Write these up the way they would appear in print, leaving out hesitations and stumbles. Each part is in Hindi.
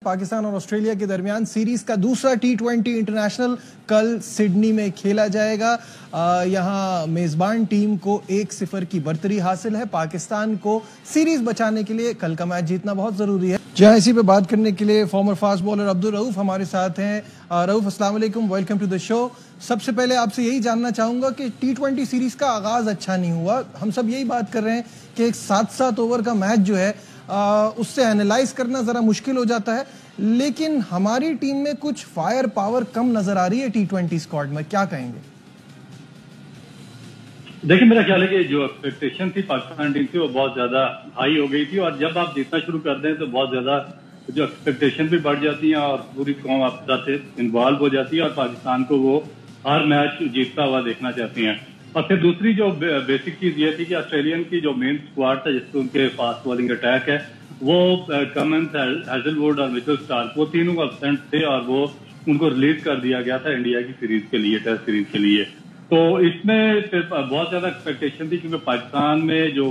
पाकिस्तान और ऑस्ट्रेलिया के दरमियान सीरीज का दूसरा T20 इंटरनेशनल कल सिडनी में खेला जाएगा। यहां मेजबान टीम को 1-0 की बढ़तरी हासिल है। पाकिस्तान को सीरीज बचाने के लिए कल का मैच जीतना बहुत जरूरी है। जहां इसी पे बात करने के लिए farmer fast bowler Abdul Rauf हमारे साथ हैं। रऊफ, अस्सलाम वालेकुम, वेलकम टू द शो। सबसे पहले आपसे यही जानना चाहूंगा कि T20 सीरीज का आगाज अच्छा नहीं हुआ। हम सब यही बात कर रहे हैं कि एक 7-7 ओवर का मैच जो है उससे एनालाइज करना जरा मुश्किल हो जाता है, लेकिन हमारी टीम में कुछ फायर पावर कम नजर आ रही है T20 स्क्वाड में, क्या कहेंगे? देखिए, मेरा ख्याल है कि जो एक्सपेक्टेशन थी पाकिस्तान टीम की वो बहुत ज्यादा हाई हो गई थी, और जब आप जीतना शुरू कर दें तो बहुत ज्यादा जो एक्सपेक्टेशन भी बढ़ जाती है और पूरी कौम आपके साथ इन्वॉल्व हो जाती है और पाकिस्तान को वो हर मैच जीतता हुआ देखना चाहती हैं। और फिर दूसरी जो बेसिक चीज ये थी कि ऑस्ट्रेलियन की जो मेन स्क्वाड था जिसको उनके फास्ट बॉलिंग अटैक है वो कमिंस, हैजलवुड और मिचेल स्टार्क, वो तीनों एब्सेंट थे और वो उनको रिलीज कर दिया गया था इंडिया की सीरीज के लिए, टेस्ट सीरीज के लिए। तो इसमें फिर बहुत ज्यादा एक्सपेक्टेशन थी क्योंकि पाकिस्तान में जो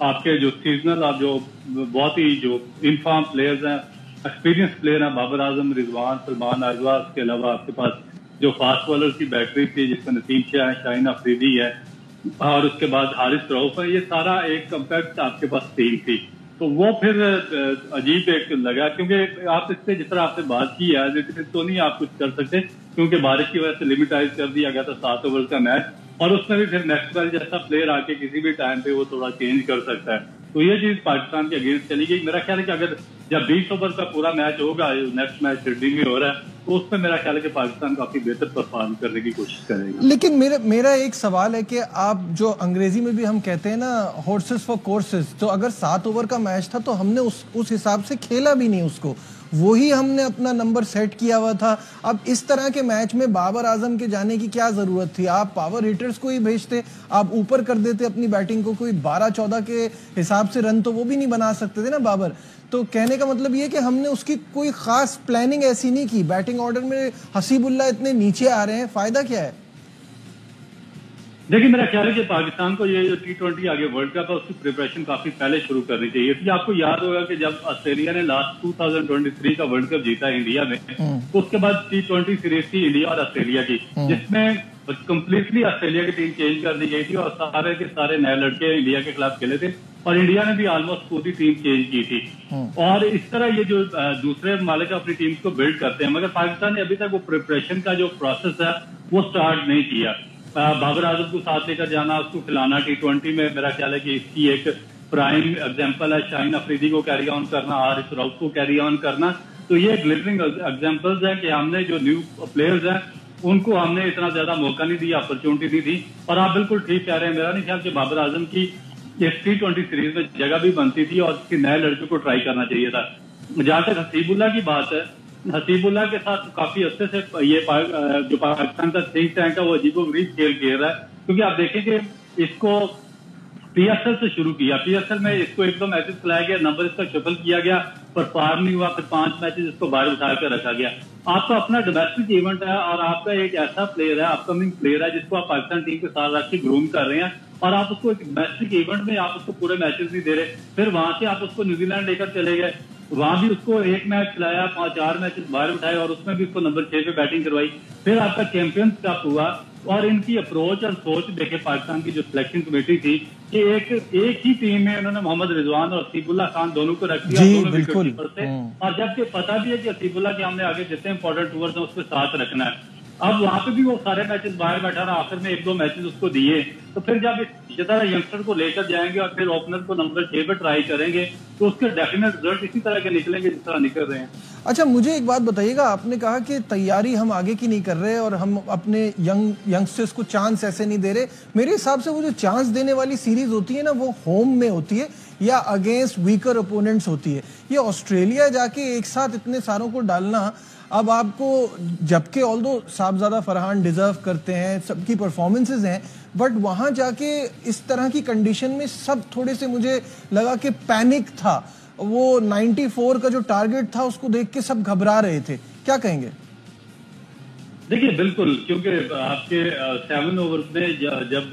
आपके जो सीजनल और जो बहुत ही जो इनफॉर्म प्लेयर्स हैं, एक्सपीरियंस प्लेयर हैं, बाबर आजम, रिजवान, सलमान आजवा, उसके अलावा आपके पास जो फास्ट बॉलर की बैटरी थी जिसमें नसीम शाह है, शाहीन अफरीदी है और उसके बाद हारिस रऊफ है, ये सारा एक कम्पैक्ट आपके पास टीम थी। तो वो फिर अजीब एक लगा क्योंकि आप इससे जिस तरह आपने बात की है तो नहीं आप कुछ कर सकते क्योंकि बारिश की वजह से लिमिटाइज कर दिया गया था 7 ओवर का मैच, और उसमें भी फिर नेक्स्ट बार जैसा प्लेयर आके किसी भी टाइम पे वो थोड़ा चेंज कर सकता है। तो ये चीज पाकिस्तान के अगेंस्ट चली गई। मेरा ख्याल है कि अगर जब 20 ओवर का पूरा मैच होगा, नेक्स्ट मैच सिडनी में हो रहा है, तो उसमें मेरा ख्याल है कि पाकिस्तान काफी बेहतर परफॉर्म करने की कोशिश करेगा। लेकिन मेरा एक सवाल है कि आप जो अंग्रेजी में भी हम कहते हैं ना, हॉर्सेस फॉर कोर्सेस, तो अगर 7 ओवर का मैच था तो हमने उस हिसाब से खेला भी नहीं उसको, वही हमने अपना नंबर सेट किया हुआ था। अब इस तरह के मैच में बाबर आजम के जाने की क्या जरूरत थी? आप पावर हिटर्स को ही भेजते, आप ऊपर कर देते अपनी बैटिंग को। कोई 12-14 के हिसाब से रन तो वो भी नहीं बना सकते थे ना बाबर। तो कहने का मतलब ये कि हमने उसकी कोई खास प्लानिंग ऐसी नहीं की। बैटिंग ऑर्डर में हसीबुल्ला इतने नीचे आ रहे हैं, फायदा क्या है? देखिए, मेरा ख्याल है कि पाकिस्तान को ये जो T20 आगे वर्ल्ड कप है उसकी प्रिपरेशन काफी पहले शुरू करनी चाहिए थी। आपको याद होगा कि जब ऑस्ट्रेलिया ने लास्ट 2023 का वर्ल्ड कप जीता इंडिया में, तो उसके बाद T20 सीरीज थी इंडिया और ऑस्ट्रेलिया की, जिसमें कंप्लीटली ऑस्ट्रेलिया की टीम चेंज कर दी गई थी और सारे के सारे नए लड़के इंडिया के खिलाफ खेले थे और इंडिया ने भी ऑलमोस्ट पूरी टीम चेंज की थी। और इस तरह ये जो दूसरे मालिक अपनी टीम को बिल्ड करते हैं, मगर पाकिस्तान ने अभी तक वो प्रिपरेशन का जो प्रोसेस है वो स्टार्ट नहीं किया। बाबर आजम को साथ लेकर जाना, उसको खिलाना T20 में, मेरा ख्याल है कि इसकी एक प्राइम एग्जांपल है शाहीन अफरीदी को कैरी ऑन करना, हारिस रऊफ को कैरी ऑन करना। तो ये ग्लिटरिंग एग्जांपल्स है कि हमने जो न्यू प्लेयर्स हैं उनको हमने इतना ज्यादा मौका नहीं दिया, अपॉर्चुनिटी नहीं दी। और आप बिल्कुल ठीक कह रहे हैं, मेरा नहीं ख्याल कि बाबर आजम की इस T20 सीरीज में जगह भी बनती थी और किसी नए लड़के को ट्राई करना चाहिए था। जहां तक हसीबुल्ला की बात है, हसीबुल्ला के साथ काफी अच्छे से ये जो पाकिस्तान का थिंक टैंक है वो अजीबोगरीब खेल खेल रहा है, क्योंकि आप देखेंगे इसको PSL से शुरू किया, PSL में इसको 1-2 मैचेस खिलाया गया, नंबर इसका शफल किया गया, परफॉर्म नहीं हुआ, फिर 5 मैचेस इसको बाहर उठा कर रखा गया। आपका अपना डोमेस्टिक इवेंट है और आपका एक ऐसा प्लेयर है, अपकमिंग प्लेयर है जिसको आप पाकिस्तान टीम के साथ रख के ग्रूम कर रहे हैं और आप उसको एक डोमेस्टिक इवेंट में आप उसको पूरे मैचेस नहीं दे रहे। फिर वहां से आप उसको न्यूजीलैंड लेकर चले गए, वहां भी उसको 1 मैच खिलाया, 5-4 मैचेस बाहर उठाए और उसमें भी उसको नंबर 6 पे बैटिंग करवाई। फिर आपका चैंपियंस कप हुआ और इनकी अप्रोच और सोच देखे पाकिस्तान की जो सिलेक्शन कमेटी थी कि एक ही टीम में उन्होंने मोहम्मद रिजवान और असीबुल्ला खान दोनों को रख दिया, दोनों विकेटकीपर थे। और जबकि पता भी है कि असीबुल्ला के हमने आगे जितने इंपॉर्टेंट ओवर्स हैं उसके साथ रखना है। अब वहां पे भी वो सारे मैचेस बाहर बैठा रहा, आखिर में 1-2 मैचेस उसको दिए। तो फिर जब इस तरह यंगस्टर को लेकर जाएंगे और फिर ओपनर को नंबर 6 पे ट्राई करेंगे तो उसके डेफिनेट रिजल्ट इसी तरह के निकलेंगे जिस तरह निकल रहे हैं। अच्छा, मुझे एक बात बताइएगा, आपने कहा कि तैयारी हम आगे की नहीं कर रहे और हम अपने यंगस्टर्स को चांस ऐसे नहीं दे रहे। मेरे हिसाब से वो जो चांस देने वाली सीरीज होती है ना, वो होम में होती है या अगेंस्ट वीकर ओपोनेंट्स होती है। ये ऑस्ट्रेलिया जाके एक साथ इतने सारों को डालना, अब आपको, जबकि ऑल्दो साहबजादा फरहान डिजर्व करते हैं, सबकी परफॉर्मेंसेज हैं, बट वहां जाके इस तरह की कंडीशन में सब थोड़े से, मुझे लगा कि पैनिक था। वो 94 का जो टारगेट था उसको देख के सब घबरा रहे थे, क्या कहेंगे? देखिए बिल्कुल, क्योंकि आपके 7 ओवर में जब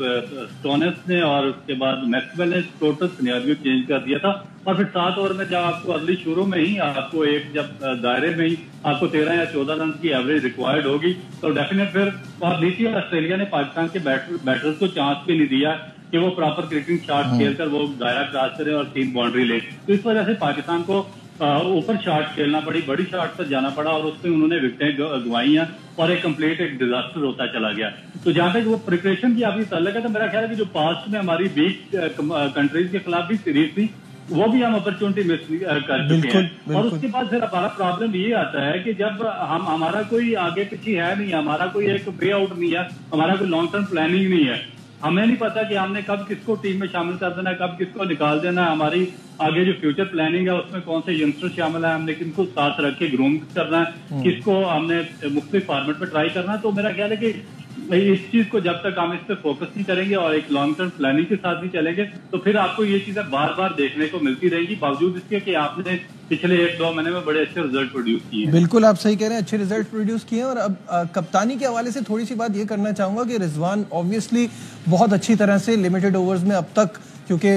स्टोनेस ने और उसके बाद मैक्सवेल ने टोटल सिनेरियो चेंज कर दिया था, और फिर 7 ओवर में जब आपको अर्ली शुरू में ही आपको एक जब दायरे में ही आपको 13 या 14 रन की एवरेज रिक्वायर्ड होगी, तो डेफिनेट फिर और देखिए ऑस्ट्रेलिया ने पाकिस्तान के बैटर्स को चांस भी नहीं दिया कि वो प्रॉपर क्रिकेटिंग शॉट खेलकर वो दायरा क्रॉस करें और 3 बाउंड्री ले। तो इस वजह से पाकिस्तान को ऊपर शॉट खेलना पड़ी, बड़ी शॉट पर जाना पड़ा, और उसमें उन्होंने विकेटें गंवाई हैं और एक कंप्लीट एक डिजास्टर होता चला गया। तो जहां तक वो प्रिपरेशन की आपकी तल्लक है, तो मेरा ख्याल है कि जो पास्ट में हमारी वीक कंट्रीज के खिलाफ भी सीरीज थी, वो भी हम अपॉर्चुनिटी मिस कर चुके हैं। और उसके बाद फिर हमारा प्रॉब्लम ये आता है कि जब हमारा कोई आगे पीछे है नहीं, हमारा कोई एक वे आउट नहीं है, हमारा कोई लॉन्ग टर्म प्लानिंग नहीं है, हमें नहीं पता कि हमने कब किसको टीम में शामिल कर देना है, कब किसको निकाल देना है, हमारी आगे जो फ्यूचर प्लानिंग है उसमें कौन से यंगस्टर शामिल है, हमने किनको साथ रख के ग्रूम करना है, किसको हमने मुख्तलिफ फॉर्मेट में ट्राई करना है। तो मेरा ख्याल है कि इस चीज को जब तक हम इस पर फोकस नहीं करेंगे और एक लॉन्ग टर्म प्लानिंग के साथ भी चलेंगे, तो फिर आपको ये चीजें बार बार देखने को मिलती रहेगी, बावजूद इसके कि आपने पिछले 1-2 महीने में बड़े अच्छे रिजल्ट प्रोड्यूस किए हैं। बिल्कुल आप सही कह रहे हैं, अच्छे रिजल्ट प्रोड्यूस किए हैं। और अब कप्तानी के हवाले से थोड़ी सी बात ये करना चाहूंगा कि रिजवान ऑब्वियसली बहुत अच्छी तरह से लिमिटेड ओवर्स में अब तक, क्योंकि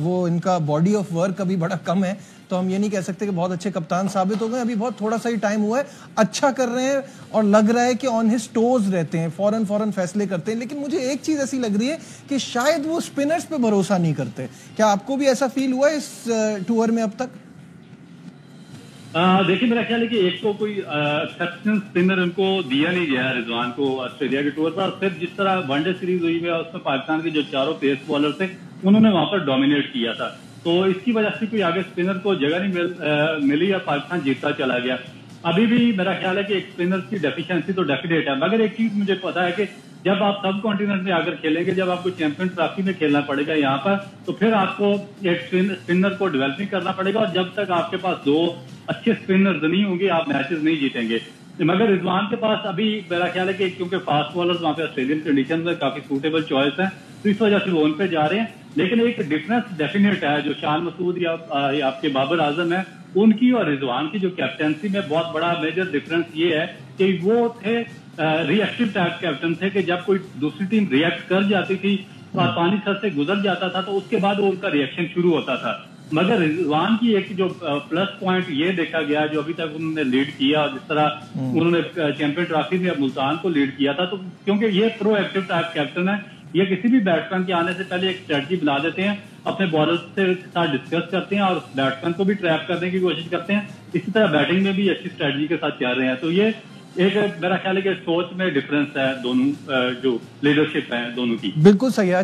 वो इनका बॉडी ऑफ वर्क अभी बड़ा कम है, तो हम ये नहीं कह सकते कि बहुत अच्छे कप्तान साबित हो गए, अभी बहुत थोड़ा सा ही टाइम हुआ है, अच्छा कर रहे हैं और लग रहा है कि ऑन हिज टोज रहते हैं, फौरन फैसले करते हैं। लेकिन मुझे एक चीज ऐसी लग रही है कि शायद वो स्पिनर्स पे भरोसा नहीं करते। क्या आपको भी ऐसा फील हुआ इस टूर में अब तक? देखिए मेरा ख्याल है कि एक तो कोई एक्सेप्शनल स्पिनर उनको दिया नहीं गया रिजवान को ऑस्ट्रेलिया के टूर पर, और फिर जिस तरह वनडे सीरीज हुई है उसमें पाकिस्तान के जो चारों पेस बॉलर थे उन्होंने वहां पर डोमिनेट किया था, तो इसकी वजह से कोई आगे स्पिनर को जगह नहीं मिली और पाकिस्तान जीतता चला गया। अभी भी मेरा ख्याल है कि एक स्पिनर की डेफिशिएंसी तो डेफिनेट है, मगर एक चीज मुझे पता है कि जब आप सब कॉन्टिनेंट में आकर खेलेंगे, जब आपको चैंपियन ट्रॉफी में खेलना पड़ेगा यहाँ पर, तो फिर आपको एक स्पिनर को डेवलप नहीं करना पड़ेगा, और जब तक आपके पास 2 अच्छे स्पिनर्स नहीं होंगे आप मैचेस नहीं जीतेंगे। मगर रिजवान के पास अभी मेरा ख्याल है कि क्योंकि फास्ट बॉलर्स वहां पे ऑस्ट्रेलियन कंडीशन में काफी सूटेबल चॉइस है, तो इस वजह से वो उन पे जा रहे हैं। लेकिन एक डिफरेंस डेफिनेट है, जो शान मसूद या आपके बाबर आजम है, उनकी और रिजवान की जो कैप्टनसी में बहुत बड़ा मेजर डिफरेंस ये है कि वो थे रिएक्टिव टाइप कैप्टन थे, कि जब कोई दूसरी टीम रिएक्ट कर जाती थी और पानी सर से गुजर जाता था, तो उसके बाद वो उनका रिएक्शन शुरू होता था। मगर रिजवान की एक जो प्लस पॉइंट ये देखा गया, जो अभी तक उन्होंने लीड किया और जिस तरह उन्होंने चैंपियन ट्रॉफी में मुल्तान को लीड किया था, तो क्योंकि ये प्रोएक्टिव टाइप कैप्टन है, ये किसी भी बैट्समैन के आने से पहले एक स्ट्रेटजी बना देते हैं, अपने बॉलर्स से साथ डिस्कस करते हैं और बैट्समैन को भी ट्रैप करने की कोशिश करते हैं। इसी तरह बैटिंग में भी अच्छी स्ट्रेटजी के साथ चल रहे हैं। तो ये एक मेरा ख्याल है कि सोच में डिफरेंस है दोनों, जो लीडरशिप है दोनों की। बिल्कुल सही है।